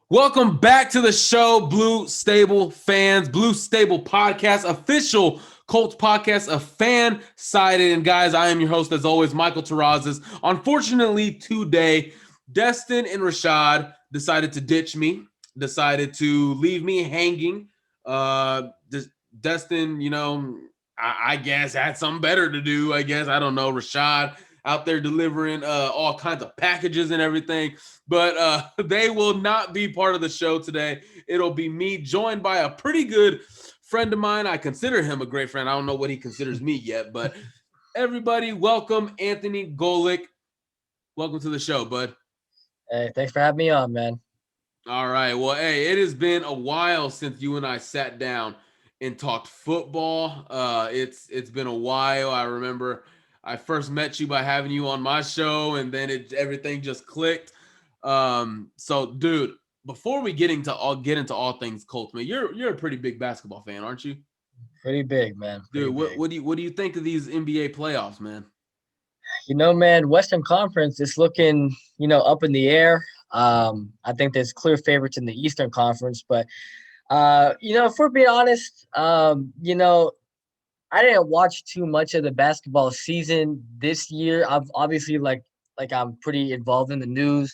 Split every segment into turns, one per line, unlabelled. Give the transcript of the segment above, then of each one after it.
Welcome back to the show, Blue Stable fans, Blue Stable podcast, official Colts podcast of Fansided. And guys, I am your host, as always, Michael Terrazas. Unfortunately, today, Destin and Rashad decided to ditch me, decided to leave me hanging. Destin, I guess had something better to do. I don't know. Rashad out there delivering all kinds of packages and everything. But they will not be part of the show today. It'll be me joined by a pretty good friend of mine. I consider him a great friend. I don't know what he considers me yet, but everybody, welcome Anthony Gulick. Welcome to the show, bud.
Hey, thanks for having me on, man.
All right. Well, hey, it has been a while since you and I sat down and talked football. It's been a while. I remember I first met you by having you on my show, and then everything just clicked. So, dude, before we get into all things Colts, man, you're a pretty big basketball fan, aren't you?
Pretty big, man. Pretty
Dude, what
big.
what do you think of these NBA playoffs, man?
Man, Western Conference is looking, up in the air. I think there's clear favorites in the Eastern Conference, but if we're being honest, I didn't watch too much of the basketball season this year. I've obviously like I'm pretty involved in the news,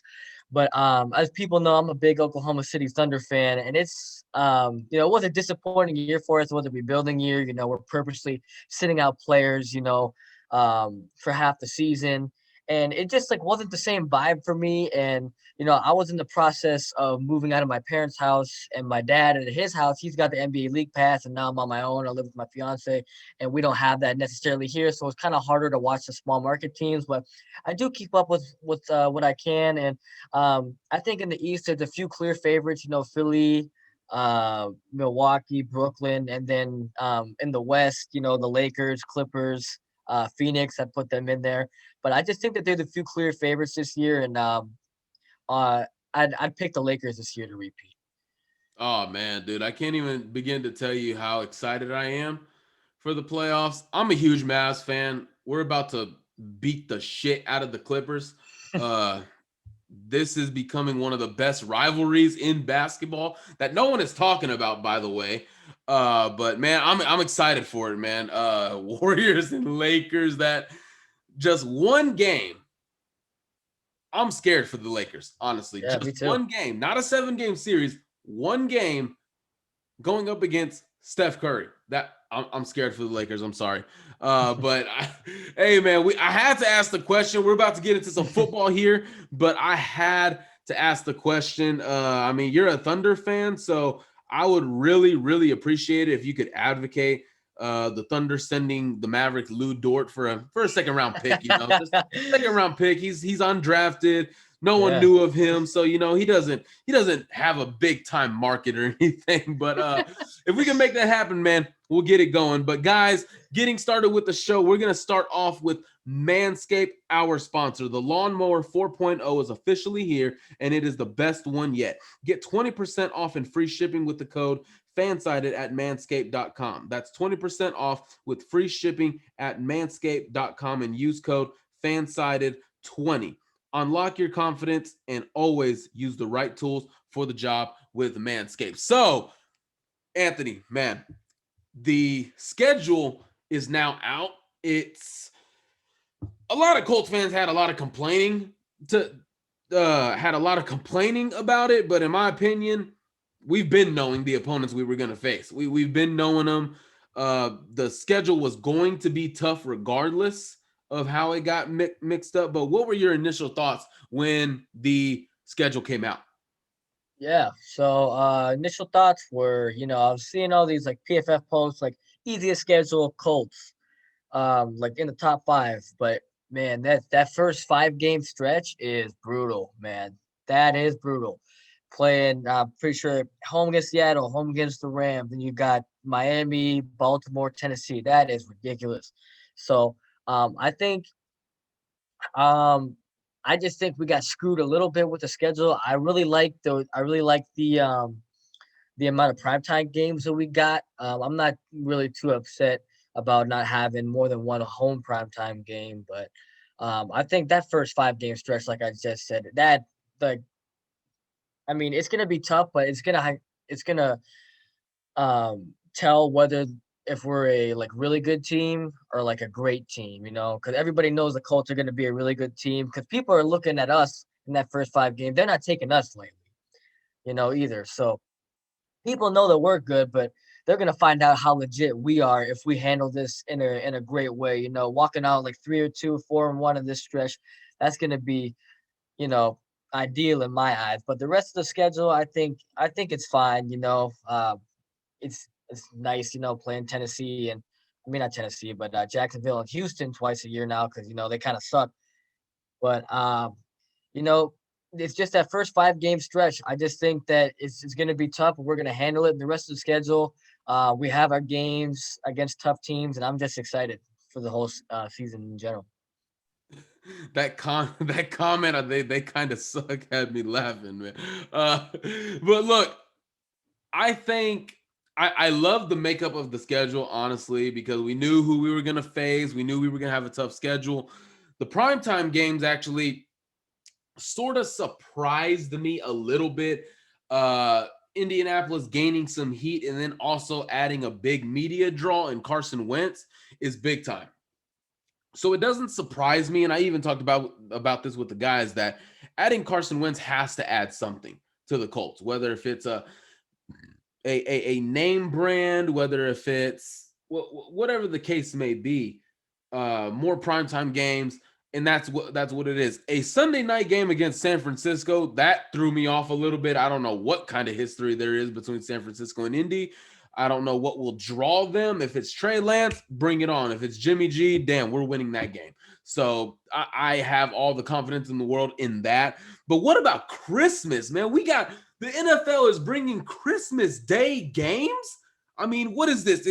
but as people know, I'm a big Oklahoma City Thunder fan, and it's it was a disappointing year for us. It was a rebuilding year. We're purposely sitting out players, for half the season, and it just like wasn't the same vibe for me. And I was in the process of moving out of my parents' house, and my dad at his house, he's got the NBA League Pass, and now I'm on my own. I live with my fiance, and we don't have that necessarily here, so it's kind of harder to watch the small market teams. But I do keep up with what I can, and I think in the East there's a few clear favorites. Philly, Milwaukee, Brooklyn, and then in the West, the Lakers, Clippers, Phoenix. I put them in there, but I just think that they're the few clear favorites this year, and uh, I'd pick the Lakers this year to repeat.
Oh man, dude, I can't even begin to tell you how excited I am for the playoffs. I'm a huge Mavs fan. We're about to beat the shit out of the Clippers. Uh this is becoming one of the best rivalries in basketball that no one is talking about, by the way. But man, I'm excited for it, man. Warriors and Lakers, that just one game. I'm scared for the Lakers, honestly.
Yeah, me
Just
too.
one game, not a 7-game series, one game going up against Steph Curry. That I'm scared for the Lakers. I'm sorry, hey man, I had to ask the question. We're about to get into some football here, but I had to ask the question. I mean, you're a Thunder fan, so I would really, really appreciate it if you could advocate the Thunder sending the Mavericks Lou Dort for a second round pick. Just second round pick. He's undrafted. No one
Yeah.
knew of him, so he doesn't have a big time market or anything. But if we can make that happen, man, we'll get it going. But guys, getting started with the show, we're gonna start off with Manscaped, our sponsor. The Lawnmower 4.0 is officially here, and it is the best one yet. Get 20% off and free shipping with the code Fansided at manscaped.com. That's 20% off with free shipping at manscaped.com and use code Fansided20. Unlock your confidence and always use the right tools for the job with Manscaped. So, Anthony, man, the schedule is now out. It's a lot of Colts fans had a lot of complaining about it, but in my opinion, we've been knowing the opponents we were going to face. We've been knowing them. The schedule was going to be tough regardless of how it got mixed up. But what were your initial thoughts when the schedule came out?
Yeah. So initial thoughts were, I was seeing all these like PFF posts, like easiest schedule Colts, like in the top five. But man, that first 5 game stretch is brutal, man. That is brutal. Playing, pretty sure home against Seattle, home against the Rams, and you got Miami, Baltimore, Tennessee. That is ridiculous. So I think um, I just think we got screwed a little bit with the schedule. I really like the amount of primetime games that we got. I'm not really too upset about not having more than one home primetime game, but I think that first 5 game stretch, like I just said, that like I mean, it's gonna be tough, but it's gonna tell whether if we're a like really good team or like a great team, because everybody knows the Colts are gonna be a really good team because people are looking at us in that first 5 games. They're not taking us lately, either. So people know that we're good, but they're gonna find out how legit we are if we handle this in a great way. Walking out like 3-2, 4-1 in this stretch, that's gonna be you know, ideal in my eyes. But the rest of the schedule, I think it's fine. It's nice, playing Tennessee and I mean not Tennessee, but Jacksonville and Houston twice a year now because they kind of suck. But you know, it's just that first 5 game stretch. I just think that it's going to be tough, but we're going to handle it. And the rest of the schedule, we have our games against tough teams, and I'm just excited for the whole season in general.
That comment they kind of suck had me laughing, man. But look, I think I love the makeup of the schedule, honestly, because we knew who we were gonna face. We knew we were gonna have a tough schedule. The primetime games actually sort of surprised me a little bit. Indianapolis gaining some heat and then also adding a big media draw in Carson Wentz is big time. So it doesn't surprise me, and I even talked about this with the guys, that adding Carson Wentz has to add something to the Colts, whether if it's a name brand, whether if it's whatever the case may be, more primetime games, and that's what it is. A Sunday night game against San Francisco, that threw me off a little bit. I don't know what kind of history there is between San Francisco and Indy. I don't know what will draw them. If it's Trey Lance, bring it on. If it's Jimmy G, damn, we're winning that game. So I have all the confidence in the world in that. But what about Christmas, man? We got the NFL is bringing Christmas Day games. I mean, what is this?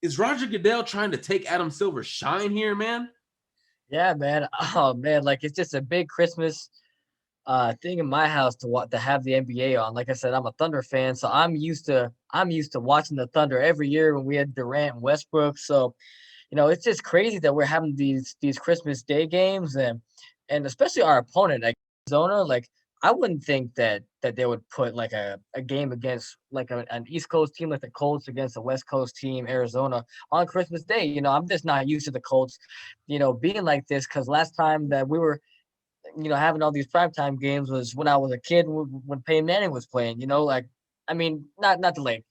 Is Roger Goodell trying to take Adam Silver's shine here, man?
Yeah, man. Oh man, like it's just a big Christmas thing in my house to have the NBA on. Like I said, I'm a Thunder fan, so I'm used to watching the Thunder every year when we had Durant and Westbrook. So, it's just crazy that we're having these Christmas Day games and especially our opponent, like Arizona. Like I wouldn't think that they would put like a game against like an East Coast team like the Colts against a West Coast team, Arizona, on Christmas Day. I'm just not used to the Colts, being like this because last time that we were having all these primetime games was when I was a kid when Peyton Manning was playing, like, I mean, not to like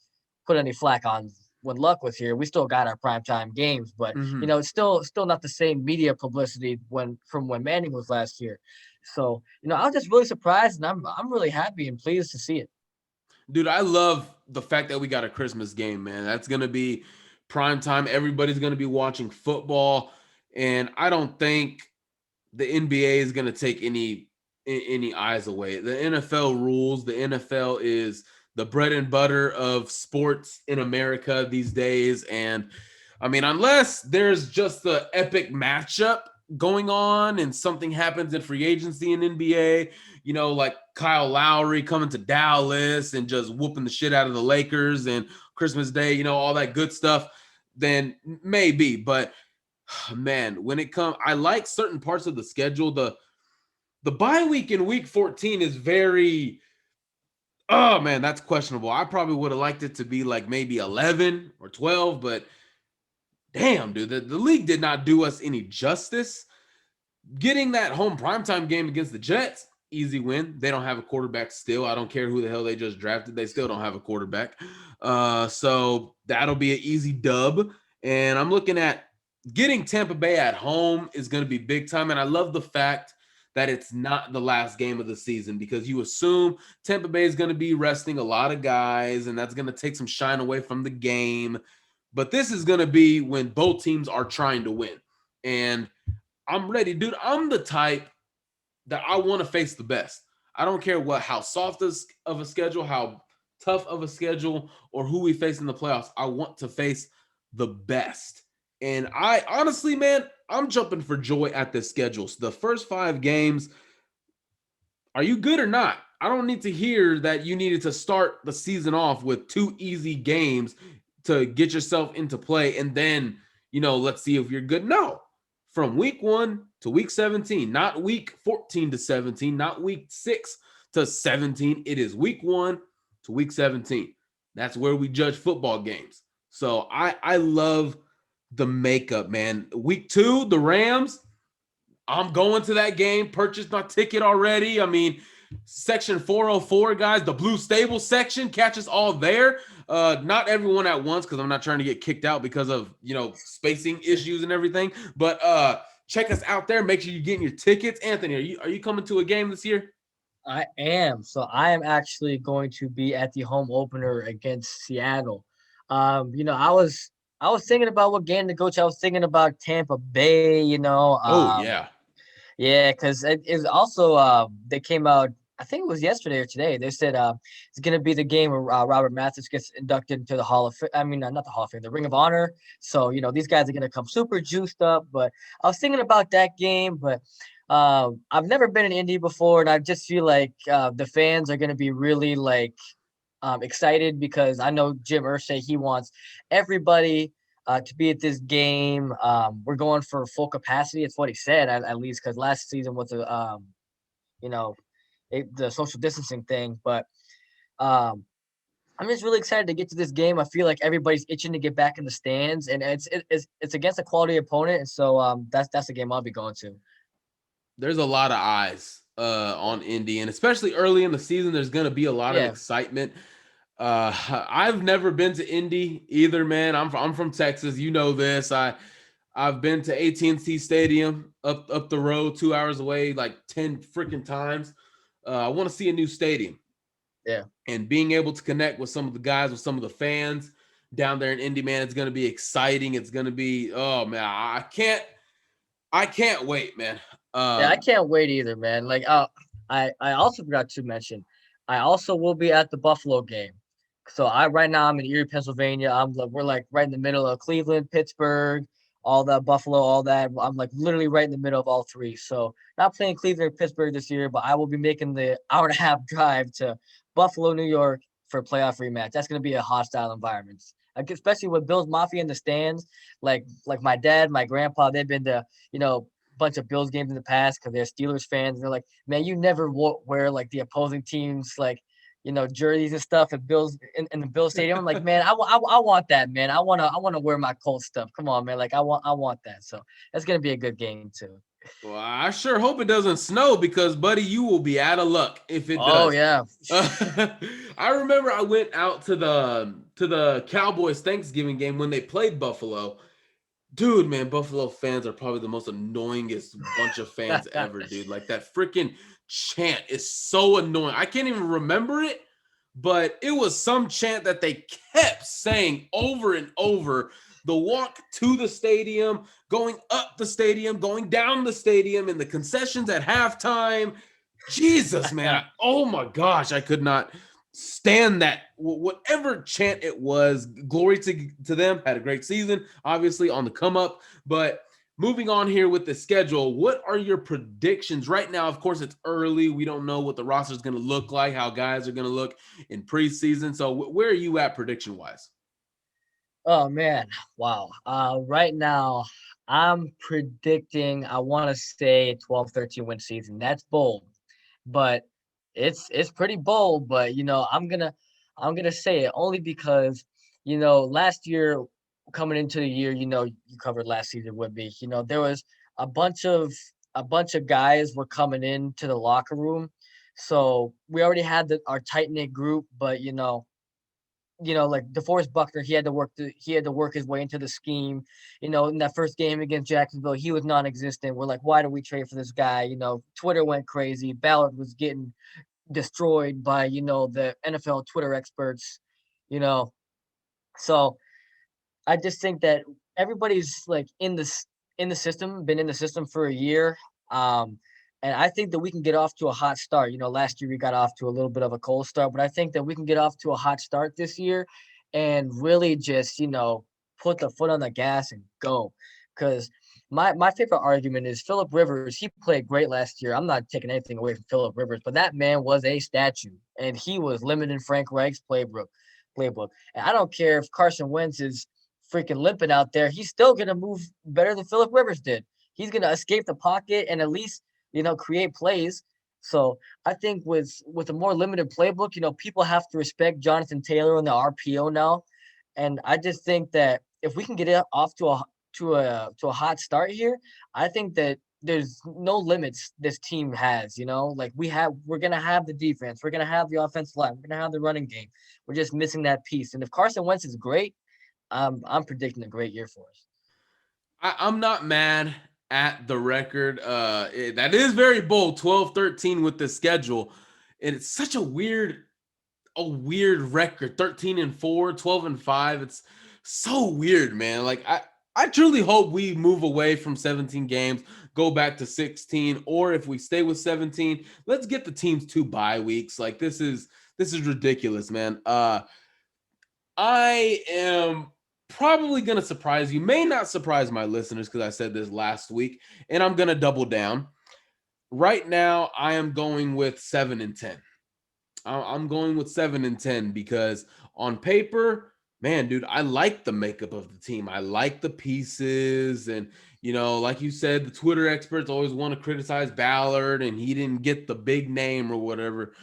put any flack on when Luck was here. We still got our primetime games, but
Mm-hmm.
it's still not the same media publicity from when Manning was last year. So, I was just really surprised and I'm really happy and pleased to see it.
Dude, I love the fact that we got a Christmas game, man. That's gonna be prime time. Everybody's gonna be watching football, and I don't think the NBA is going to take any eyes away. The NFL rules. The NFL is the bread and butter of sports in America these days. And I mean, unless there's just the epic matchup going on and something happens in free agency in NBA, like Kyle Lowry coming to Dallas and just whooping the shit out of the Lakers and Christmas Day, all that good stuff, then maybe. But man, when it comes, I like certain parts of the schedule. The bye week in week 14 is very, oh man, that's questionable. I probably would have liked it to be like maybe 11 or 12, but damn, dude, the league did not do us any justice. Getting that home primetime game against the Jets, easy win. They don't have a quarterback still. I don't care who the hell they just drafted. They still don't have a quarterback. So that'll be an easy dub. And I'm looking at getting Tampa Bay at home is going to be big time. And I love the fact that it's not the last game of the season because you assume Tampa Bay is going to be resting a lot of guys and that's going to take some shine away from the game. But this is going to be when both teams are trying to win. And I'm ready, dude. I'm the type that I want to face the best. I don't care how soft of a schedule, how tough of a schedule, or who we face in the playoffs. I want to face the best. And I honestly, man, I'm jumping for joy at this schedule. So the first 5 games, are you good or not? I don't need to hear that you needed to start the season off with 2 easy games to get yourself into play and then, let's see if you're good. No, from week 1 to week 17, not week 14 to 17, not week 6 to 17. It is week 1 to week 17. That's where we judge football games. So I love the makeup, man. Week 2, the Rams. I'm going to that game. Purchased my ticket already. I mean, section 404, guys, the blue stable section, catch us all there. Not everyone at once, because I'm not trying to get kicked out because of, spacing issues and everything. But check us out there. Make sure you're getting your tickets. Anthony, are you coming to a game this year?
I am. So I am actually going to be at the home opener against Seattle. I was thinking about what game to go to. I was thinking about Tampa Bay,
Oh, yeah.
Yeah, because it is also they came out. I think it was yesterday or today. They said it's gonna be the game where Robert Mathis gets inducted into the Hall of Fame. I mean, not the Hall of Fame, the Ring of Honor. So these guys are gonna come super juiced up. But I was thinking about that game, but I've never been in Indy before, and I just feel like the fans are gonna be really excited because I know Jim Irsay, he wants everybody to be at this game. We're going for full capacity. It's what he said, at least, because last season was you know, the social distancing thing. But um, I'm just really excited to get to this game. I feel like everybody's itching to get back in the stands, and it's against a quality opponent, and so that's the game I'll be going to.
There's a lot of eyes on Indy, and especially early in the season, there's going to be a lot of
Yeah,
excitement. I've never been to Indy either, man. I'm from Texas. You know this. I've been to AT&T Stadium up the road 2 hours away like 10 freaking times. I want to see a new stadium,
yeah.
and being able to connect with some of the guys, with some of the fans down there in Indy, man, it's going to be exciting. It's going to be, oh man, I can't wait, man.
Yeah, I can't wait either, man. I also forgot to mention, I also will be at the Buffalo game. So right now I'm in Erie, Pennsylvania. We're like right in the middle of Cleveland, Pittsburgh, all that Buffalo, all that. I'm like literally right in the middle of all three. So not playing Cleveland or Pittsburgh this year, but I will be making the hour and a half drive to Buffalo, New York for a playoff rematch. That's gonna be a hostile environment. Like, especially with Bills Mafia in the stands. Like my dad, my grandpa, they've been to, bunch of Bills games in the past because they're Steelers fans. And they're like, man, you never wear like the opposing teams jerseys and stuff at Bills in the Bills stadium. I'm like, man, I want that, man. I wanna wear my Colts stuff. Come on, man. Like I want that. So that's gonna be a good game too.
Well, I sure hope it doesn't snow because, buddy, you will be out of luck if it
Oh
does.
yeah.
I remember I went out to the Cowboys Thanksgiving game when they played Buffalo. Dude, man, Buffalo fans are probably the most annoyingest bunch of fans ever, dude. Like that freaking chant is so annoying. I can't even remember it, but it was some chant that they kept saying over and over. The walk to the stadium, going up the stadium, going down the stadium, and the concessions at halftime. Jesus, man. Oh my gosh, I could not stand that. Whatever chant it was, glory to them. Had a great season, obviously, on the come up. But moving on here with the schedule, what are your predictions right now? Of course, it's early. We don't know what the roster is going to look like, how guys are going to look in preseason. So where are you at prediction-wise?
Oh man, wow. Right now I'm predicting I want to say 12-13 win season. That's bold, but it's pretty bold. But I'm gonna say it only because last year coming into the year, you covered last season with me. There was a bunch of a bunch of guys were coming into the locker room, so we already had our tight knit group, but like DeForest Buckner, he had to work his way into the scheme. In that first game against Jacksonville, he was non-existent. We're like, why do we trade for this guy? Twitter went crazy. Ballard was getting destroyed by the NFL Twitter experts. You know, so I just think that everybody's like in the system, been in the system for a year. Um, and I think that we can get off to a hot start. Last year we got off to a little bit of a cold start, but I think that we can get off to a hot start this year and really just, put the foot on the gas and go. Because my favorite argument is Philip Rivers. He played great last year. I'm not taking anything away from Philip Rivers, but that man was a statue, and he was limiting Frank Reich's playbook. And I don't care if Carson Wentz is freaking limping out there. He's still gonna move better than Philip Rivers did. He's gonna escape the pocket and at least create plays. So I think with a more limited playbook, people have to respect Jonathan Taylor and the RPO now. And I just think that if we can get it off to a hot start here, I think that there's no limits this team has, like we're gonna have the defense, we're gonna have the offensive line, we're gonna have the running game. We're just missing that piece. And if Carson Wentz is great, I'm predicting a great year for us.
I'm not mad at the record. That is very bold, 12-13 with the schedule. And it's such a weird record, 13-4, 12-5. It's so weird, man. Like I truly hope we move away from 17 games, go back to 16, or if we stay with 17, let's get the teams 2 bye weeks. Like this is ridiculous, man. I am probably going to surprise you. May not surprise my listeners because I said this last week, and I'm going to double down. Right now, I am going with 7-10. I'm going with 7-10 because on paper, man, dude, I like the makeup of the team. I like the pieces. And, like you said, the Twitter experts always want to criticize Ballard and he didn't get the big name or whatever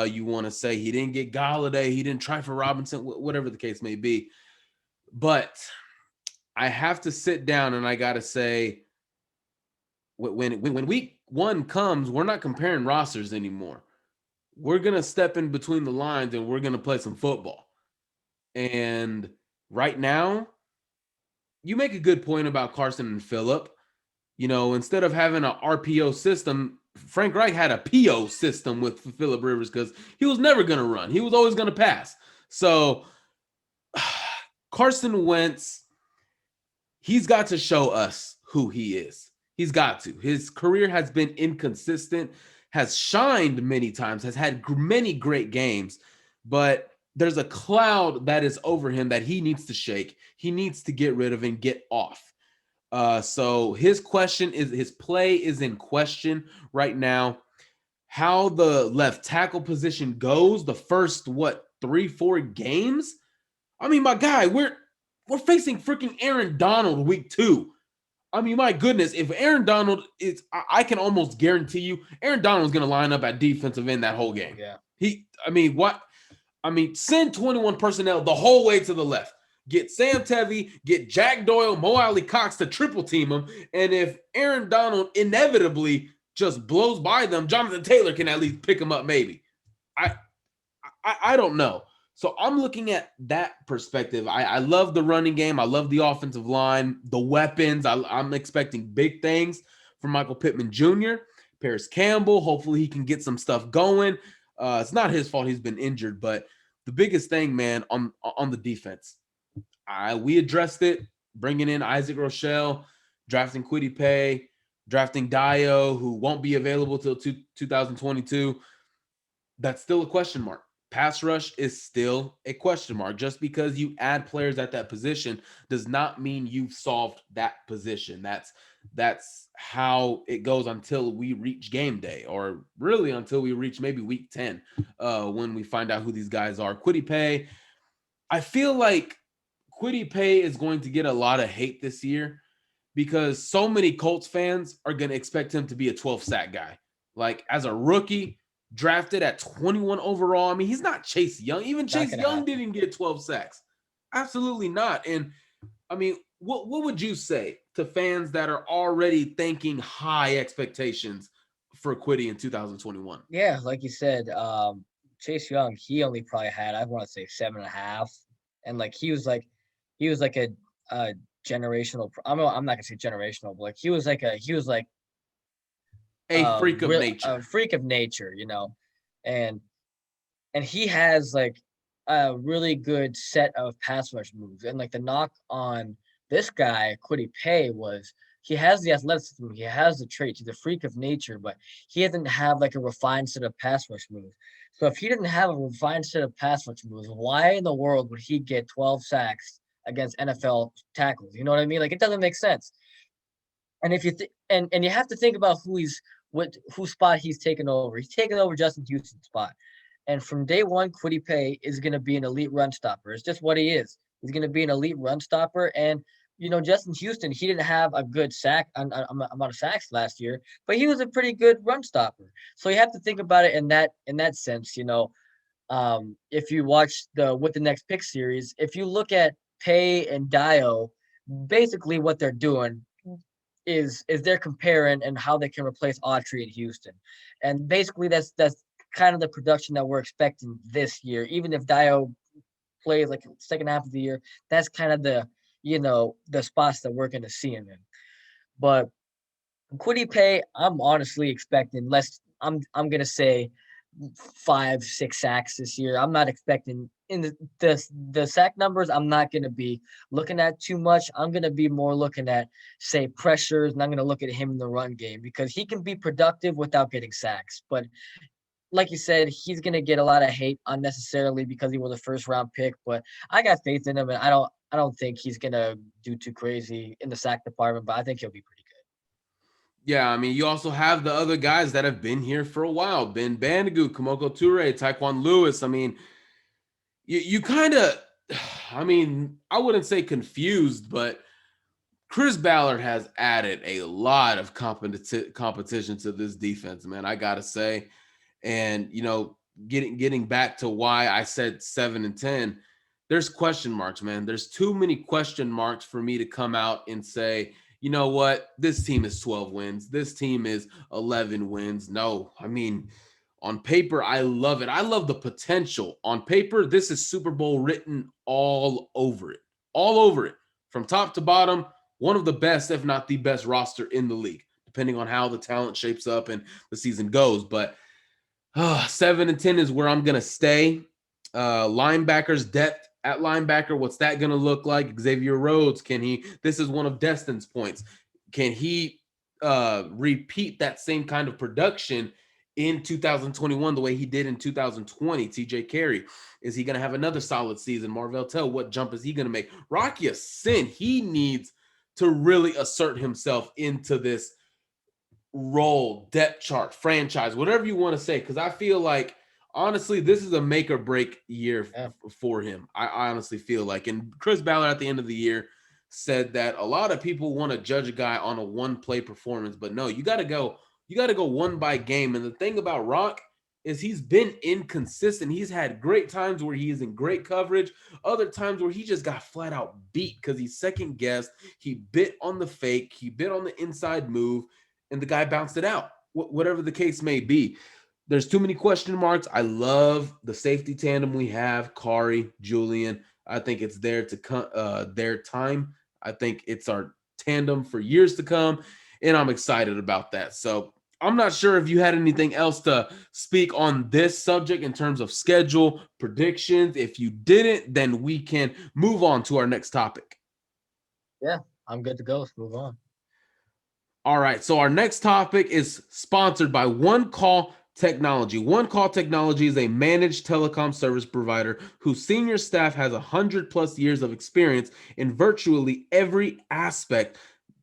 you want to say. He didn't get Galladay. He didn't try for Robinson, whatever the case may be. But I have to sit down and I got to say, when week one comes, we're not comparing rosters anymore. We're going to step in between the lines and we're going to play some football. And right now, you make a good point about Carson and Phillip. Instead of having an RPO system, Frank Reich had a PO system with Phillip Rivers because he was never going to run. He was always going to pass. So Carson Wentz, he's got to show us who he is. He's got to. His career has been inconsistent, has shined many times, has had many great games, but there's a cloud that is over him that he needs to shake. He needs to get rid of and get off. So his play is in question right now. How the left tackle position goes, the first 3-4 games. I mean, my guy, we're facing freaking Aaron Donald week 2. I mean, my goodness, if Aaron Donald is, I can almost guarantee you, Aaron Donald is going to line up at defensive end that whole game.
Yeah.
Send 21 personnel the whole way to the left. Get Sam Tevy, get Jack Doyle, Mo Alley Cox to triple team him. And if Aaron Donald inevitably just blows by them, Jonathan Taylor can at least pick him up maybe. I don't know. So I'm looking at that perspective. I love the running game. I love the offensive line, the weapons. I'm expecting big things from Michael Pittman Jr., Paris Campbell. Hopefully he can get some stuff going. It's not his fault he's been injured, but the biggest thing, man, on the defense, we addressed it, bringing in Isaac Rochelle, drafting Kwity Paye, drafting Dio, who won't be available till 2022. That's still a question mark. Pass rush is still a question mark. Just because you add players at that position does not mean you've solved that position. That's how it goes until we reach game day, or really until we reach maybe week 10, when we find out who these guys are. Kwity Paye, I feel like Kwity Paye is going to get a lot of hate this year because so many Colts fans are going to expect him to be a 12-sack guy. Like, as a rookie, drafted at 21 overall. I mean, he's not Chase Young. Even Chase Young didn't get 12 sacks. Absolutely not. And, I mean, what would you say to fans that are already thinking high expectations for Kwity in 2021?
Yeah, like you said, Chase Young, he only probably had, I want to say 7.5. And, like, he was like a generational. I'm not going to say generational, but, like, he was like
a freak of nature.
A freak of nature, and he has like a really good set of pass rush moves. And like the knock on this guy, Kwity Paye, was he has the athleticism, he has the traits, he's a freak of nature, but he doesn't have like a refined set of pass rush moves. So if he didn't have a refined set of pass rush moves, why in the world would he get 12 sacks against NFL tackles? You know what I mean? Like, it doesn't make sense. And if you and you have to think about whose spot he's taken over. He's taken over Justin Houston's spot. And from day one, Kwity Paye is going to be an elite run stopper. It's just what he is. He's going to be an elite run stopper. And Justin Houston, he didn't have a good amount of sacks last year, but he was a pretty good run stopper. So you have to think about it in that sense. If you watch the with the next pick series, if you look at Pay and Dio, basically what they're doing is they're comparing and how they can replace Autry in Houston, and basically that's kind of the production that we're expecting this year. Even if Dio plays like second half of the year, that's kind of the spots that we're going to see him in. But Quiddy Pay, I'm honestly expecting less. I'm gonna say 5-6 sacks this year. I'm not expecting in the sack numbers. I'm not gonna be looking at too much. I'm gonna be more looking at say pressures, and I'm gonna look at him in the run game because he can be productive without getting sacks. But like you said, he's gonna get a lot of hate unnecessarily because he was a first round pick. But I got faith in him, and I don't think he's gonna do too crazy in the sack department. But I think he'll be pretty good.
Yeah, I mean, you also have the other guys that have been here for a while. Ben Bandigoot, Kamoko Toure, Taekwon Lewis. I mean, you kind of, I mean, I wouldn't say confused, but Chris Ballard has added a lot of competition to this defense, man. I gotta say, and getting back to why I said 7-10, there's question marks, man. There's too many question marks for me to come out and say, you know what, this team is 12 wins, this team is 11 wins. No, I mean, on paper, I love it. I love the potential. On paper, this is Super Bowl written all over it, from top to bottom. One of the best, if not the best, roster in the league, depending on how the talent shapes up and the season goes. But 7-10 is where I'm gonna stay. Linebackers depth at linebacker. What's that gonna look like? Xavier Rhodes. Can he? This is one of Destin's points. Can he repeat that same kind of production in 2021 the way he did in 2020? TJ Carey, is he going to have another solid season? Marvell Tell, what jump is he going to make? Rocky Sin, he needs to really assert himself into this role, depth chart, franchise, whatever you want to say, because I feel like honestly this is a make or break year for him. I honestly feel like, and Chris Ballard at the end of the year said that a lot of people want to judge a guy on a one play performance, but no, you got to go one by game. And the thing about Rock is he's been inconsistent. He's had great times where he is in great coverage, other times where he just got flat out beat because he second guessed, he bit on the fake, he bit on the inside move, and the guy bounced it out. Whatever the case may be, there's too many question marks. I love the safety tandem we have, Kari, Julian. I think it's their time. I think it's our tandem for years to come, and I'm excited about that. So I'm not sure if you had anything else to speak on this subject in terms of schedule, predictions. If you didn't, then we can move on to our next topic.
Yeah, I'm good to go. Let's move on.
All right, so our next topic is sponsored by One Call Technology. One Call Technology is a managed telecom service provider whose senior staff has 100+ years of experience in virtually every aspect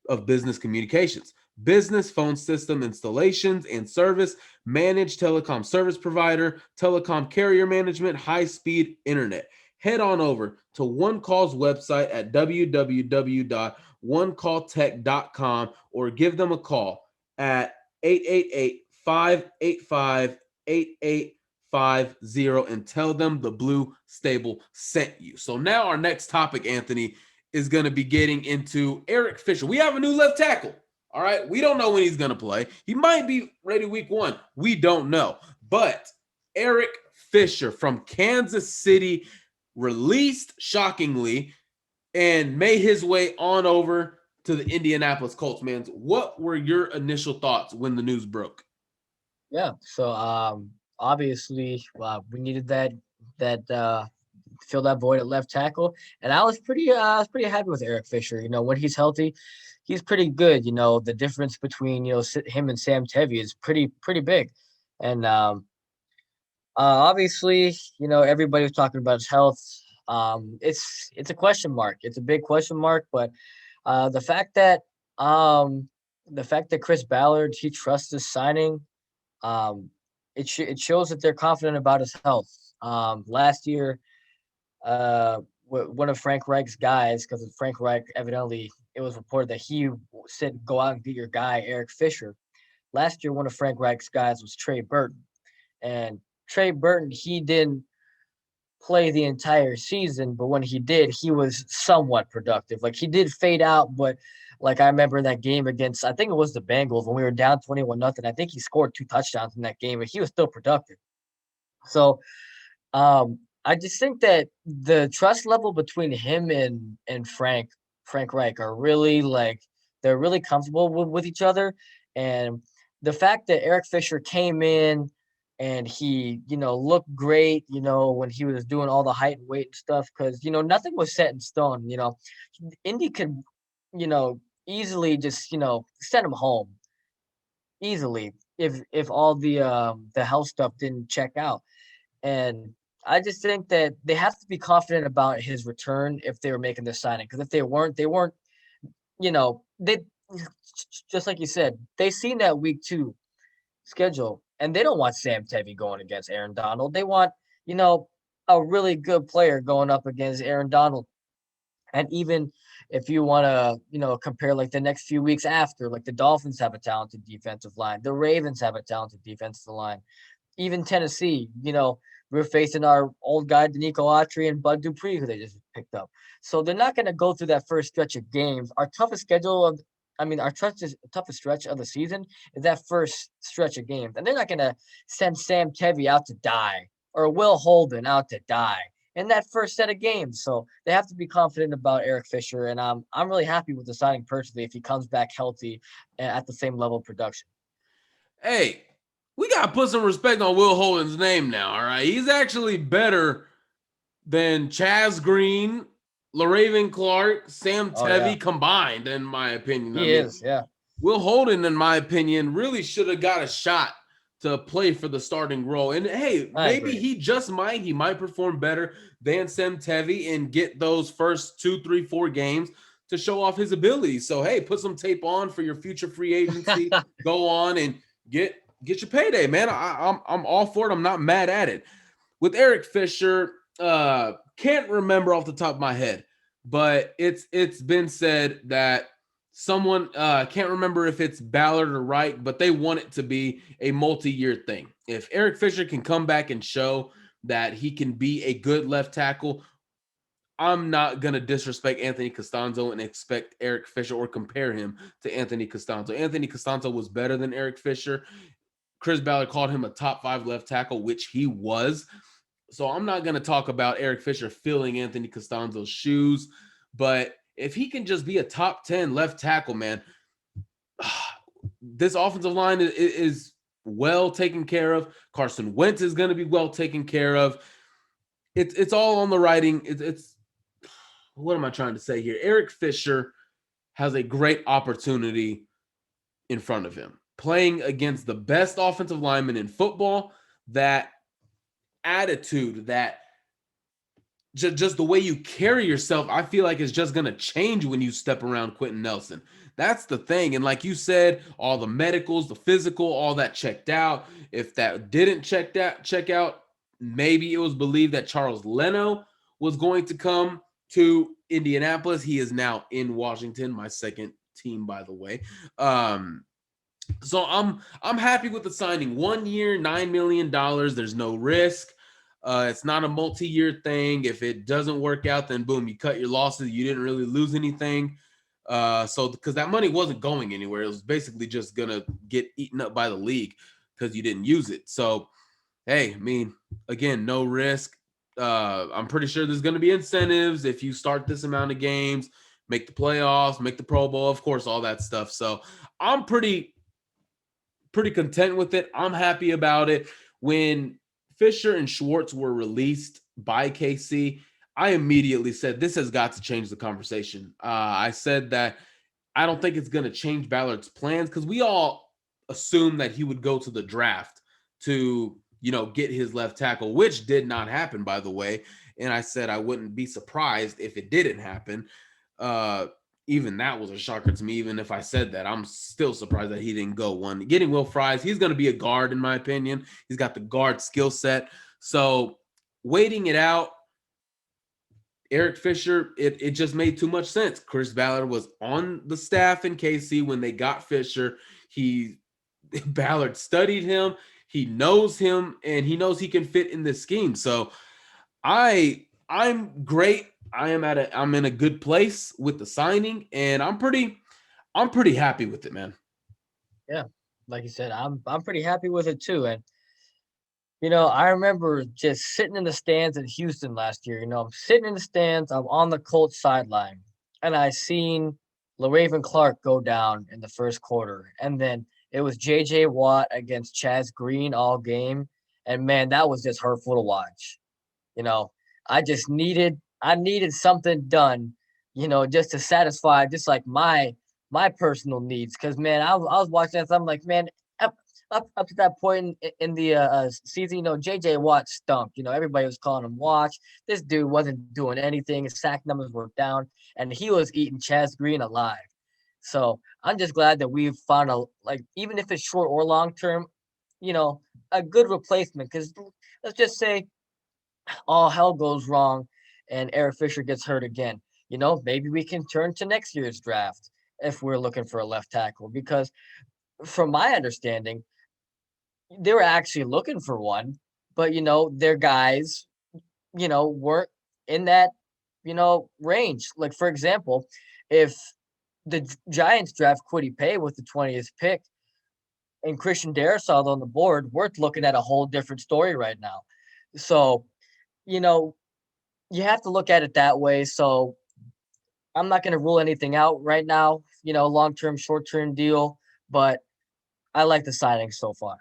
of business communications. Business phone system installations and service, managed telecom service provider, telecom carrier management, high-speed internet. Head on over to One Call's website at www.onecalltech.com or give them a call at 888-585-8850 and tell them the Blue Stable sent you. So now our next topic, Anthony, is going to be getting into Eric Fisher. We have a new left tackle. All right. We don't know when he's going to play. He might be ready week 1. We don't know. But Eric Fisher from Kansas City released shockingly and made his way on over to the Indianapolis Colts, man. What were your initial thoughts when the news broke?
Yeah. So obviously we needed that fill that void at left tackle, and I was pretty happy with Eric Fisher. When he's healthy, he's pretty good. The difference between him and Sam Tevi is pretty big, and obviously everybody was talking about his health. It's a question mark. It's a big question mark, but the fact that Chris Ballard, he trusts his signing, it shows that they're confident about his health. Last year, one of Frank Reich's guys, because Frank Reich evidently it was reported that he said go out and get your guy Eric Fisher. Last year, one of Frank Reich's guys was Trey Burton, and Trey Burton he didn't play the entire season, but when he did, he was somewhat productive. Like he did fade out, but like I remember that game against I think it was the Bengals when we were down 21-0. I think he scored 2 touchdowns in that game, and he was still productive. So I just think that the trust level between him and Frank Reich are really like they're really comfortable with each other. And the fact that Eric Fisher came in and he, looked great, when he was doing all the height and weight and stuff, because nothing was set in stone. Indy could, easily just, send him home easily if all the health stuff didn't check out. And I just think that they have to be confident about his return if they were making this signing. Because if they weren't, they just like you said, they seen that week 2 schedule, and they don't want Sam Tevi going against Aaron Donald. They want, a really good player going up against Aaron Donald. And even if you want to, compare like the next few weeks after, like the Dolphins have a talented defensive line, the Ravens have a talented defensive line, even Tennessee, we're facing our old guy, Danico Autry and Bud Dupree, who they just picked up. So they're not going to go through that first stretch of games. Our toughest stretch of the season is that first stretch of games. And they're not going to send Sam Tevi out to die or Will Holden out to die in that first set of games. So they have to be confident about Eric Fisher. And I'm really happy with the signing personally if he comes back healthy at the same level of production.
Hey, we got to put some respect on Will Holden's name now, all right? He's actually better than Chaz Green, LaRaven Clark, Sam Tevi combined, in my opinion.
He is.
Will Holden, in my opinion, really should have got a shot to play for the starting role. And, hey, maybe he just might. He might perform better than Sam Tevi and get those first 2, 3, 4 games to show off his abilities. So, hey, put some tape on for your future free agency. Go on and get your payday, man. I'm all for it. I'm not mad at it. With Eric Fisher, can't remember off the top of my head, but it's been said that someone can't remember if it's Ballard or Wright, but they want it to be a multi-year thing. If Eric Fisher can come back and show that he can be a good left tackle, I'm not going to disrespect Anthony Costanzo and expect Eric Fisher or compare him to Anthony Costanzo. Anthony Costanzo was better than Eric Fisher. Chris Ballard called him a top 5 left tackle, which he was. So I'm not going to talk about Eric Fisher filling Anthony Costanzo's shoes. But if he can just be a top 10 left tackle, man, this offensive line is well taken care of. Carson Wentz is going to be well taken care of. It's all on the writing. It's what am I trying to say here? Eric Fisher has a great opportunity in front of him. Playing against the best offensive lineman in football, that attitude, that just the way you carry yourself, I feel like is just going to change when you step around Quentin Nelson. That's the thing. And like you said, all the medicals, the physical, all that checked out. If that didn't check out, maybe it was believed that Charles Leno was going to come to Indianapolis. He is now in Washington, my second team, by the way. So I'm happy with the signing. 1 year, $9 million. There's no risk. It's not a multi-year thing. If it doesn't work out, then boom, you cut your losses. You didn't really lose anything. So because that money wasn't going anywhere, it was basically just gonna get eaten up by the league because you didn't use it. So hey, I mean, again, no risk. I'm pretty sure there's gonna be incentives if you start this amount of games, make the playoffs, make the Pro Bowl, of course, all that stuff. So I'm pretty content with it. I'm happy about it. When Fisher and Schwartz were released by KC, I immediately said this has got to change the conversation. I said that I don't think it's going to change Ballard's plans because we all assumed that he would go to the draft to, get his left tackle, which did not happen, by the way. And I said I wouldn't be surprised if it didn't happen. Even that was a shocker to me. Even if I said that, I'm still surprised that he didn't go one. Getting Will Fries, he's going to be a guard, in my opinion. He's got the guard skill set. So waiting it out, Eric Fisher, it just made too much sense. Chris Ballard was on the staff in KC when they got Fisher. Ballard studied him. He knows him, and he knows he can fit in this scheme. So I'm great. I'm in a good place with the signing, and I'm pretty happy with it, man.
Yeah, like you said, I'm pretty happy with it too. And I remember just sitting in the stands in Houston last year. I'm sitting in the stands, I'm on the Colts sideline, and I seen LaRaven Clark go down in the first quarter. And then it was JJ Watt against Chaz Green all game. And man, that was just hurtful to watch. You know, I needed something done, just to satisfy just like my personal needs. Cause man, I was watching that, I'm like, man, up to that point in the season, JJ Watt stunk. Everybody was calling him watch. This dude wasn't doing anything. His sack numbers were down, and he was eating Chaz Green alive. So I'm just glad that we've found even if it's short or long term, you know, a good replacement. Because let's just say all hell goes wrong and Eric Fisher gets hurt again. Maybe we can turn to next year's draft if we're looking for a left tackle. Because from my understanding, they were actually looking for one, but their guys, weren't in that, range. Like for example, if the Giants draft Kwity Paye with the 20th pick and Christian Darrisaw on the board, we're looking at a whole different story right now. So, you know, you have to look at it that way. So I'm not going to rule anything out right now, long term, short term deal, but I like the signing so far.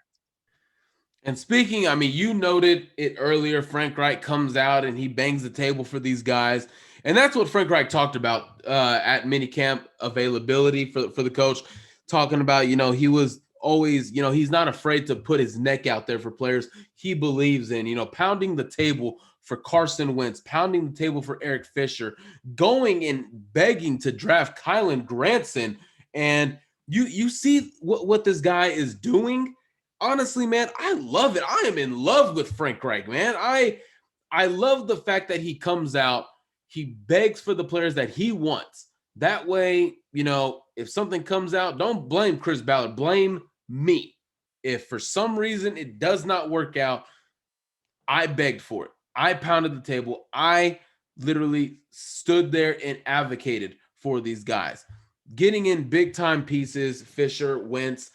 And speaking, I mean, you noted it earlier. Frank Reich comes out and he bangs the table for these guys, and that's what Frank Reich talked about at minicamp availability for the coach. Talking about, he was always, he's not afraid to put his neck out there for players he believes in. Pounding the table for Carson Wentz, pounding the table for Eric Fisher, going and begging to draft Kylan Granson, and you see what this guy is doing. Honestly, man, I love it. I am in love with Frank Reich, man. I love the fact that he comes out, he begs for the players that he wants. That way, if something comes out, don't blame Chris Ballard, blame me. If for some reason it does not work out, I begged for it. I pounded the table. I literally stood there and advocated for these guys. Getting in big time pieces, Fisher, Wentz,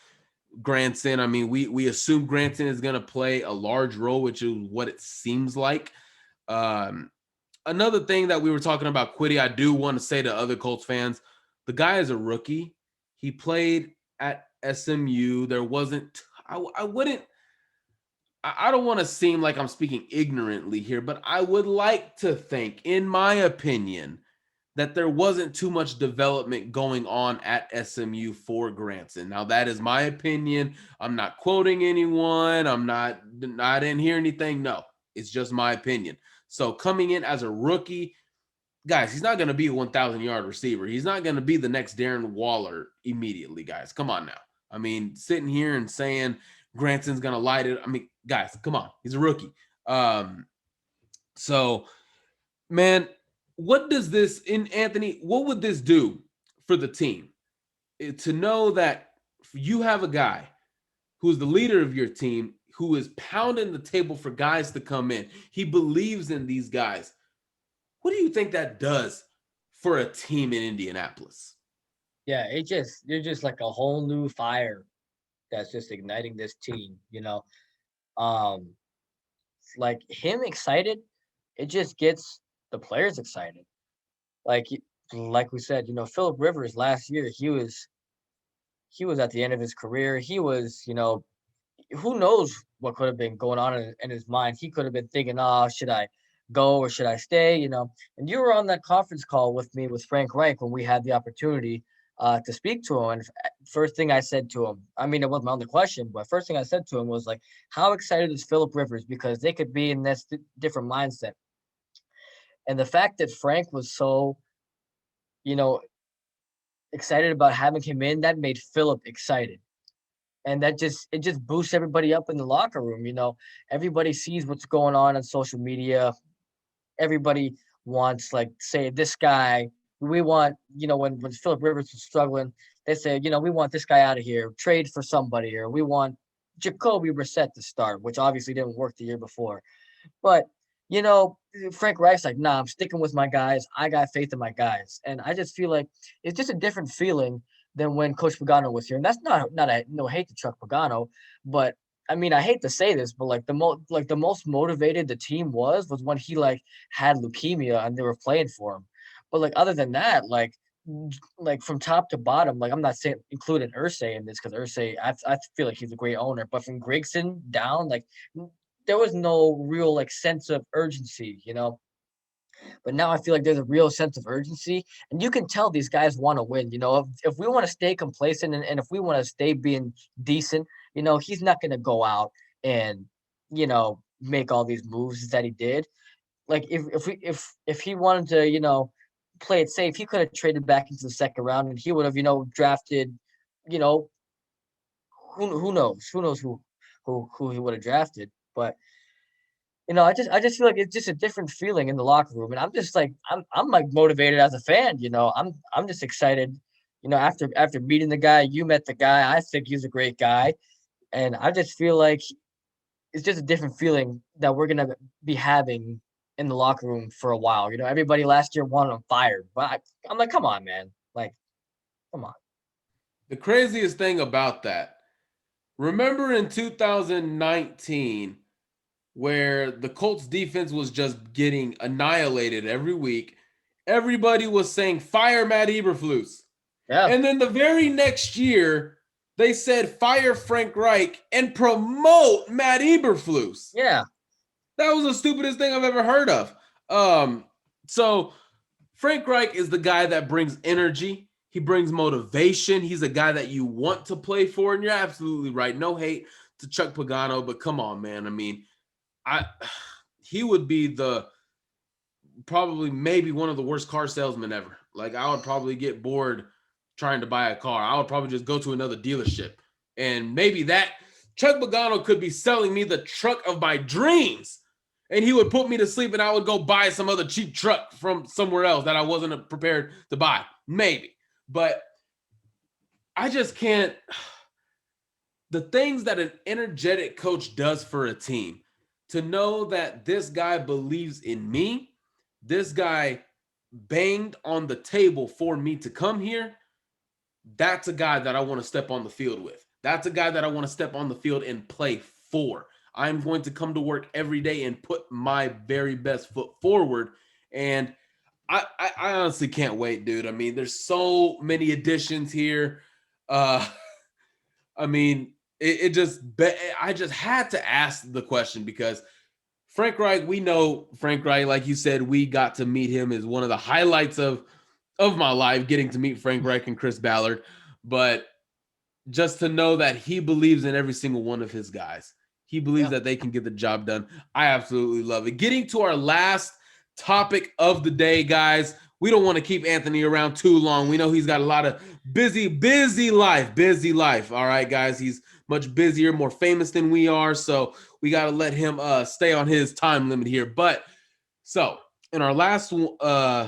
Granson. I mean, we assume Granson is going to play a large role, which is what it seems like. Another thing that we were talking about, Kwity, I do want to say to other Colts fans, the guy is a rookie. He played at SMU. There wasn't, I don't want to seem like I'm speaking ignorantly here, but I would like to think, in my opinion, that there wasn't too much development going on at SMU for Granson. Now, that is my opinion. I'm not quoting anyone. I didn't hear anything. No, it's just my opinion. So coming in as a rookie, guys, he's not going to be a 1,000-yard receiver. He's not going to be the next Darren Waller immediately, guys. Come on now. I mean, sitting here and saying Granson's going to light it. I mean, guys, come on. He's a rookie. So, man, what does this Anthony, what would this do for the team? To know that you have a guy who's the leader of your team, who is pounding the table for guys to come in. He believes in these guys. What do you think that does for a team in Indianapolis?
Yeah, you're just like a whole new fire that's just igniting this team, Um, like him excited, it just gets the players excited. Like like we said, Philip Rivers last year, he was at the end of his career. He was, who knows what could have been going on in his mind. He could have been thinking, "Oh, should I go or should I stay?" And you were on that conference call with me with Frank Reich when we had the opportunity to speak to him. And first thing I said to him, I mean, it wasn't my only question, but first thing I said to him was like, "How excited is Philip Rivers?" Because they could be in this different mindset. And the fact that Frank was so, you know, excited about having him in, that made Philip excited. And it just boosts everybody up in the locker room. Everybody sees what's going on social media. Everybody wants, like, say this guy, we want, when Philip Rivers was struggling, they said, we want this guy out of here, trade for somebody, or we want Jacoby Brissett to start, which obviously didn't work the year before. But, you know, Frank Reich's like, nah, I'm sticking with my guys. I got faith in my guys. And I just feel like it's just a different feeling than when Coach Pagano was here. And that's not a no hate to Chuck Pagano, but I mean, I hate to say this, but like the most motivated the team was when he like had leukemia and they were playing for him. But like other than that, like from top to bottom, like I'm not saying including Ursay in this because Ursay, I feel like he's a great owner, but from Grigson down, like there was no real like sense of urgency. But now I feel like there's a real sense of urgency, and you can tell these guys want to win. If we want to stay complacent and if we want to stay being decent, he's not going to go out and make all these moves that he did. Like if he wanted to, play it safe, he could have traded back into the second round, and he would have, drafted, you know, who knows who he would have drafted, but. I just feel like it's just a different feeling in the locker room, and I'm just like I'm like motivated as a fan. I'm just excited. After meeting the guy, you met the guy. I think he's a great guy, and I just feel like it's just a different feeling that we're gonna be having in the locker room for a while. Everybody last year wanted him fired, but I'm like, come on, man, like, come on.
The craziest thing about that, remember in 2019 where the Colts defense was just getting annihilated every week. Everybody was saying, fire Matt Eberflus.
Yeah,
And then the very next year, they said, fire Frank Reich and promote Matt Eberflus.
yeah,
That was the stupidest thing I've ever heard of. So Frank Reich is the guy that brings energy. He brings motivation. He's a guy that you want to play for. And you're absolutely right. No hate to Chuck Pagano, but come on, man. I mean, he would be probably maybe one of the worst car salesmen ever. Like I would probably get bored trying to buy a car. I would probably just go to another dealership. And maybe that Chuck Pagano could be selling me the truck of my dreams. And he would put me to sleep and I would go buy some other cheap truck from somewhere else that I wasn't prepared to buy. Maybe. But I just can't. The things that an energetic coach does for a team, to know that this guy believes in me, this guy banged on the table for me to come here, that's a guy that I want to step on the field with. That's a guy that I want to step on the field and play for. I'm going to come to work every day and put my very best foot forward. And I honestly can't wait, dude. I mean, there's so many additions here. I mean, I just had to ask the question because Frank Reich, we know Frank Reich, like you said, we got to meet him as one of the highlights of my life, getting to meet Frank Reich and Chris Ballard. But just to know that he believes in every single one of his guys, he believes that they can get the job done. I absolutely love it. Getting to our last topic of the day, guys. We don't want to keep Anthony around too long. We know he's got a lot of busy life. All right, guys. He's much busier, more famous than we are. So we got to let him stay on his time limit here. But so in our last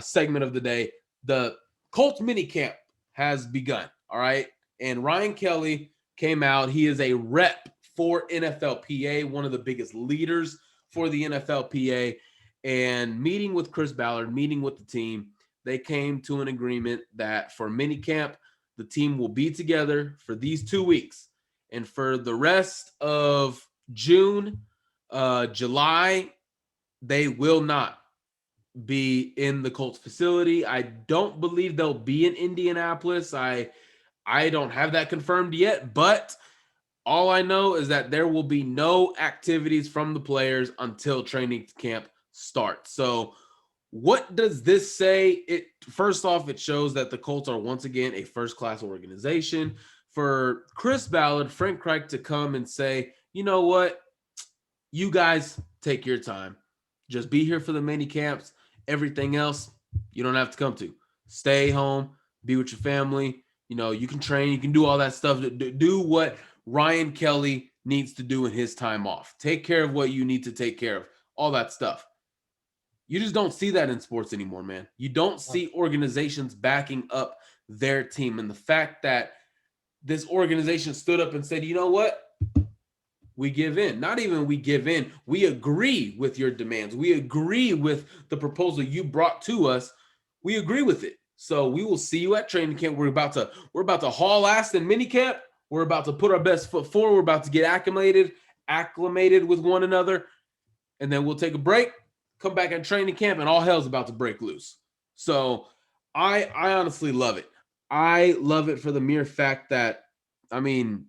segment of the day, the Colts mini camp has begun. All right. And Ryan Kelly came out. He is a rep for NFLPA, one of the biggest leaders for the NFLPA. And meeting with Chris Ballard, meeting with the team, they came to an agreement that for minicamp, the team will be together for these 2 weeks. And for the rest of June, July, they will not be in the Colts facility. I don't believe they'll be in Indianapolis. I don't have that confirmed yet, but all I know is that there will be no activities from the players until training camp starts. So what does this say? First off, it shows that the Colts are once again a first-class organization. For Chris Ballard, Frank Reich to come and say, you know what? You guys take your time. Just be here for the mini camps. Everything else, you don't have to come to. Stay home, be with your family. You can train, you can do all that stuff. Do what Ryan Kelly needs to do in his time off. Take care of what you need to take care of, all that stuff. You just don't see that in sports anymore, man. You don't
Oh,
see organizations backing up their team. And the fact that this organization stood up and said, you know what? We give in. Not even we give in. We agree with your demands. We agree with the proposal you brought to us. We agree with it. So we will see you at training camp. We're about to haul ass in minicamp. We're about to put our best foot forward. We're about to get acclimated with one another, and then we'll take a break, come back at training camp, and all hell's about to break loose. So I honestly love it. I love it for the mere fact that, I mean,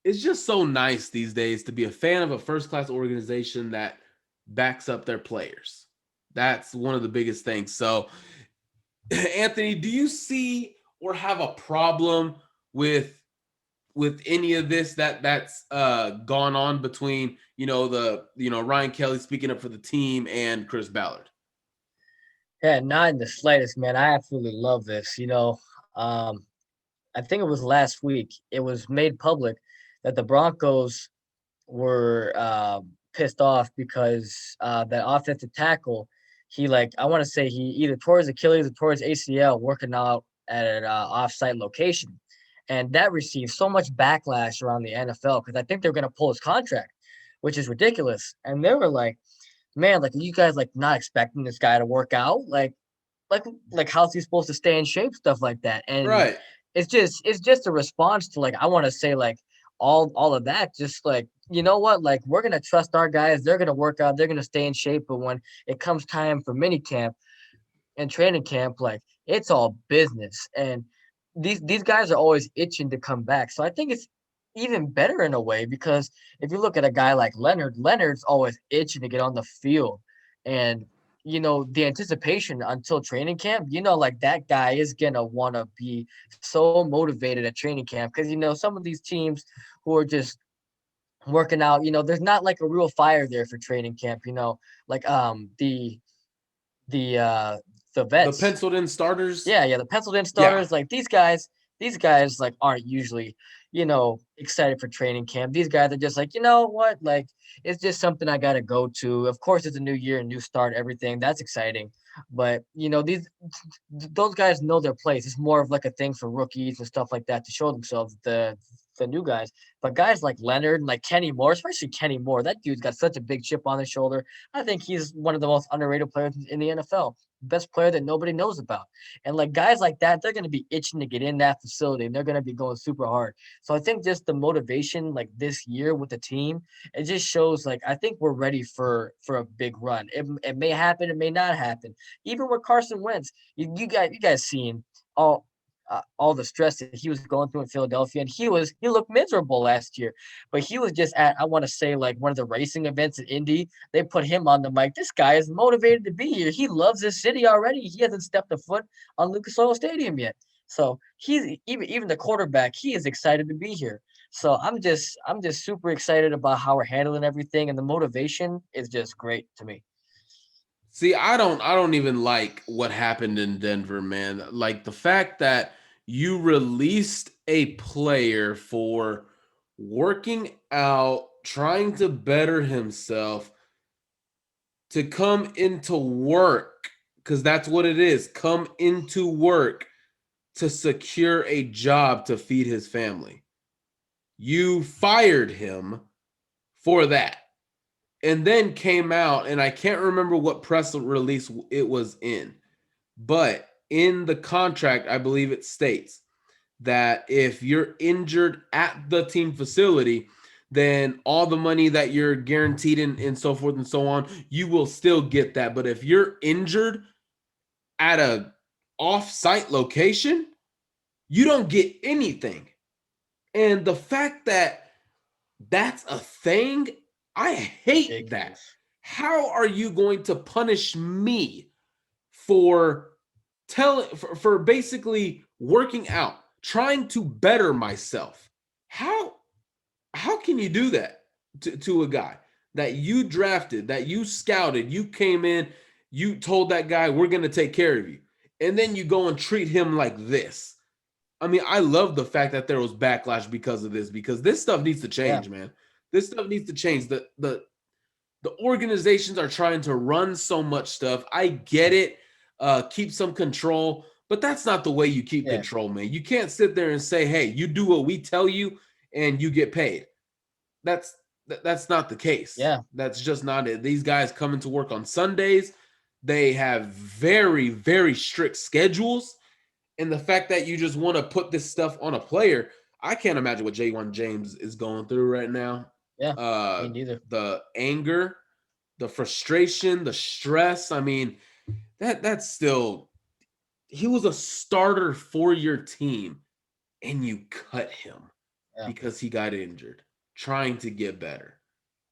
it's just so nice these days to be a fan of a first-class organization that backs up their players. That's one of the biggest things. So, Anthony, do you see or have a problem with any of this that's gone on between Ryan Kelly speaking up for the team and Chris Ballard?
yeah, not in the slightest, man. I absolutely love this. Um, I think it was last week. It was made public that the Broncos were pissed off because that offensive tackle, I want to say he either tore his Achilles or tore his ACL working out at an off-site location, and that received so much backlash around the NFL because I think they're going to pull his contract, which is ridiculous. And they were like, "Man, like you guys like not expecting this guy to work out, like how's he supposed to stay in shape, stuff like that." And
Right.
it's just a response to like I want to say like all of that, just like you know what, like we're gonna trust our guys, they're gonna work out, they're gonna stay in shape, but when it comes time for mini camp and training camp, like it's all business. And these guys are always itching to come back. So I think it's even better in a way because if you look at a guy like Leonard's always itching to get on the field. And the anticipation until training camp, like that guy is gonna want to be so motivated at training camp because some of these teams who are just working out, there's not like a real fire there for training camp, like the uh the
The
vets.
penciled in starters.
Yeah, the penciled in
Yeah.
starters, like these guys like aren't usually, excited for training camp. These guys are just like, you know what, like it's just something I gotta go to. Of course, it's a new year, a new start, everything. That's exciting. But those guys know their place. It's more of like a thing for rookies and stuff like that to show themselves, the new guys. But guys like Leonard and like Kenny Moore, especially Kenny Moore, that dude's got such a big chip on his shoulder. I think he's one of the most underrated players in the NFL. Best player that nobody knows about. And like guys like that, they're gonna be itching to get in that facility and they're gonna be going super hard. So I think just the motivation like this year with the team, it just shows like I think we're ready for a big run. It may happen, it may not happen. Even with Carson Wentz, you guys seen all the stress that he was going through in Philadelphia, and he looked miserable last year. But he was just at I want to say like one of the racing events in Indy. They put him on the mic. This guy is motivated to be here. He loves this city already. He hasn't stepped a foot on Lucas Oil Stadium yet. So he's even the quarterback. He is excited to be here. So I'm just super excited about how we're handling everything, and the motivation is just great to me.
See, I don't even like what happened in Denver, man. Like the fact that you released a player for working out, trying to better himself to come into work, because that's what it is. Come into work to secure a job to feed his family. You fired him for that. And then came out, and I can't remember what press release it was in, but in the contract, I believe it states that if you're injured at the team facility, then all the money that you're guaranteed and so forth and so on, you will still get that. But if you're injured at a off-site location, you don't get anything. And the fact that that's a thing, I hate that.
Ridiculous.
How are you going to punish me for for basically working out, trying to better myself? How how can you do that to a guy that you drafted, that you scouted, you came in, you told that guy we're going to take care of you, and then you go and treat him like this? I mean, I love the fact that there was backlash because of this, because this stuff needs to
Yeah.
change, man. This stuff needs to change. The the organizations are trying to run so much stuff. I get it. Keep some control, but that's not the way you keep
Yeah.
control, man. You can't sit there and say, hey, you do what we tell you and you get paid. That's that's not the case.
Yeah.
That's just not it. These guys come into work on Sundays. They have very, very strict schedules. And the fact that you just want to put this stuff on a player, I can't imagine what J1 James is going through right now.
Yeah. Me neither.
The anger, the frustration, the stress. I mean, that's still, he was a starter for your team and you cut him because he got injured trying to get better.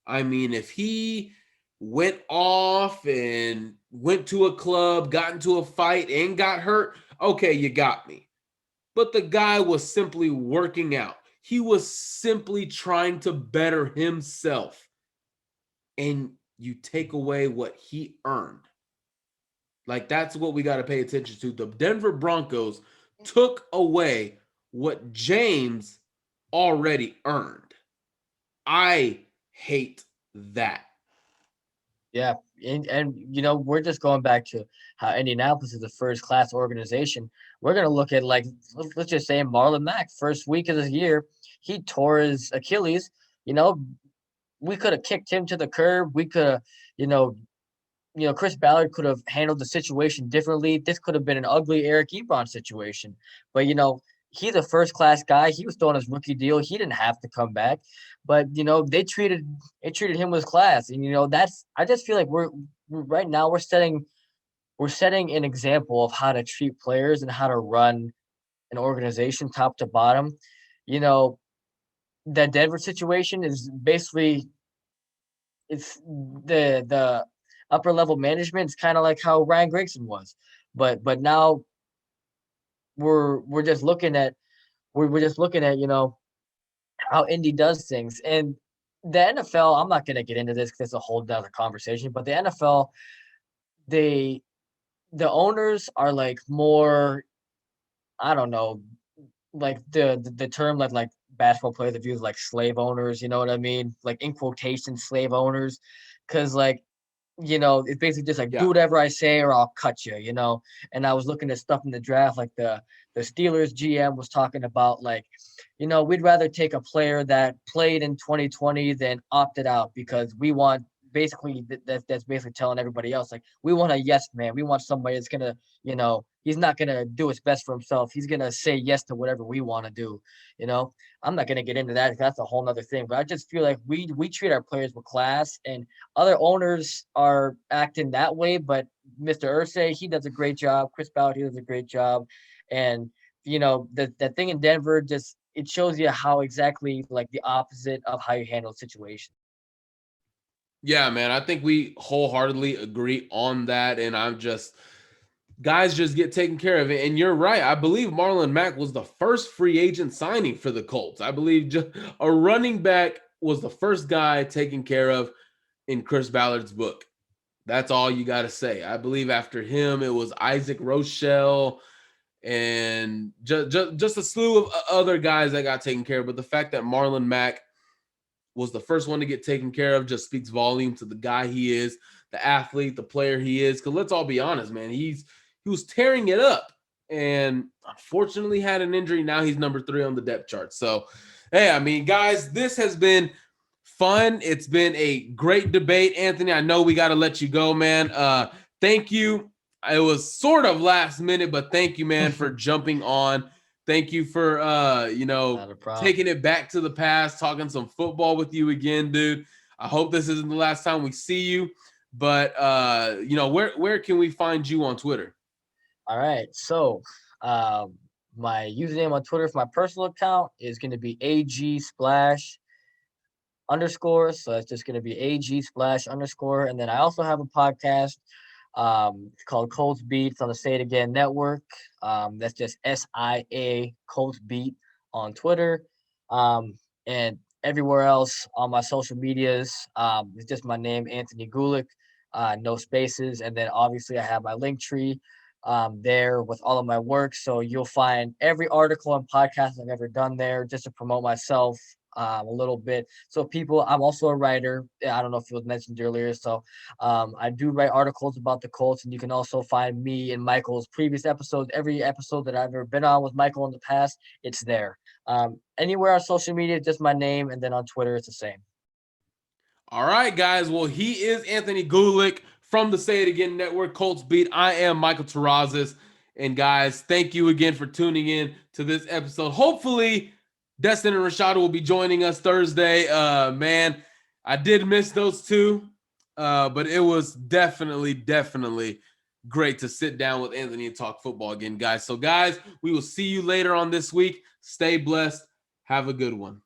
I mean, if he went off and went to a club, got into a fight and got hurt, okay, you got me. But the guy was simply working out. He was simply trying to better himself. And you take away what he earned. Like, that's what we got to pay attention to. The Denver Broncos took away what James already earned. I hate that.
Yeah. And we're just going back to how Indianapolis is a first class organization. We're going to look at, like, let's just say Marlon Mack, first week of the year, he tore his Achilles. We could have kicked him to the curb. We could have, Chris Ballard could have handled the situation differently. This could have been an ugly Eric Ebron situation. But, he's a first class guy. He was still on his rookie deal. He didn't have to come back. But, they treated him with class. And, I just feel like we're right now we're setting an example of how to treat players and how to run an organization top to bottom. That Denver situation is basically, it's the upper level management. It's kind of like how Ryan Grigson was, but now we're just looking at how Indy does things. And the NFL, I'm not going to get into this because it's a whole other conversation, but the NFL, the owners are like more, I don't know, like the term like basketball players that use like slave owners, you know what I mean? Like, in quotation, slave owners, because, like, it's basically just like, do whatever I say or I'll cut you. And I was looking at stuff in the draft, like the Steelers GM was talking about, like, we'd rather take a player that played in 2020 than opted out, because we want, basically, that's basically telling everybody else, like, we want a yes man. We want somebody that's gonna, he's not gonna do what's best for himself. He's gonna say yes to whatever we want to do. I'm not gonna get into that. That's a whole nother thing. But I just feel like we treat our players with class, and other owners are acting that way. But Mr. Irsay, he does a great job. Chris Ballard, he does a great job. And that thing in Denver, just, it shows you how exactly, like, the opposite of how you handle situations.
Yeah, man, I think we wholeheartedly agree on that. And guys just get taken care of. And you're right. I believe Marlon Mack was the first free agent signing for the Colts. I believe just a running back was the first guy taken care of in Chris Ballard's book. That's all you got to say. I believe after him, it was Isaac Rochelle and just a slew of other guys that got taken care of. But the fact that Marlon Mack was the first one to get taken care of just speaks volume to the guy he is, the athlete, the player he is. Because let's all be honest, man, he was tearing it up and unfortunately had an injury. Now he's number 3 on the depth chart. So, hey, I mean, guys, this has been fun. It's been a great debate. Anthony, I know we got to let you go, man. Thank you. It was sort of last minute, but thank you, man, for jumping on. Thank you for, taking it back to the past, talking some football with you again, dude. I hope this isn't the last time we see you, but, where can we find you on Twitter?
All right. So, my username on Twitter for my personal account is going to be AG Splash _ So it's just going to be AG Splash _ And then I also have a podcast. It's called Colts Beats on the Say It Again network. That's just SIA Colts Beat on Twitter. And everywhere else on my social medias, it's just my name, Anthony Gulick, no spaces. And then obviously I have my link tree there with all of my work. So you'll find every article and podcast I've ever done there, just to promote myself. a little bit. So people, I'm also a writer. I don't know if it was mentioned earlier. So I do write articles about the Colts, and you can also find me and Michael's previous episodes. Every episode that I've ever been on with Michael in the past, it's there. Anywhere on social media, just my name, and then on Twitter, it's the same.
All right, guys. Well, he is Anthony Gulick from the Say It Again Network, Colts Beat. I am Michael Terrazas. And guys, thank you again for tuning in to this episode. Hopefully, Destin and Rashada will be joining us Thursday. Man, I did miss those two, but it was definitely great to sit down with Anthony and talk football again, guys. So, guys, we will see you later on this week. Stay blessed. Have a good one.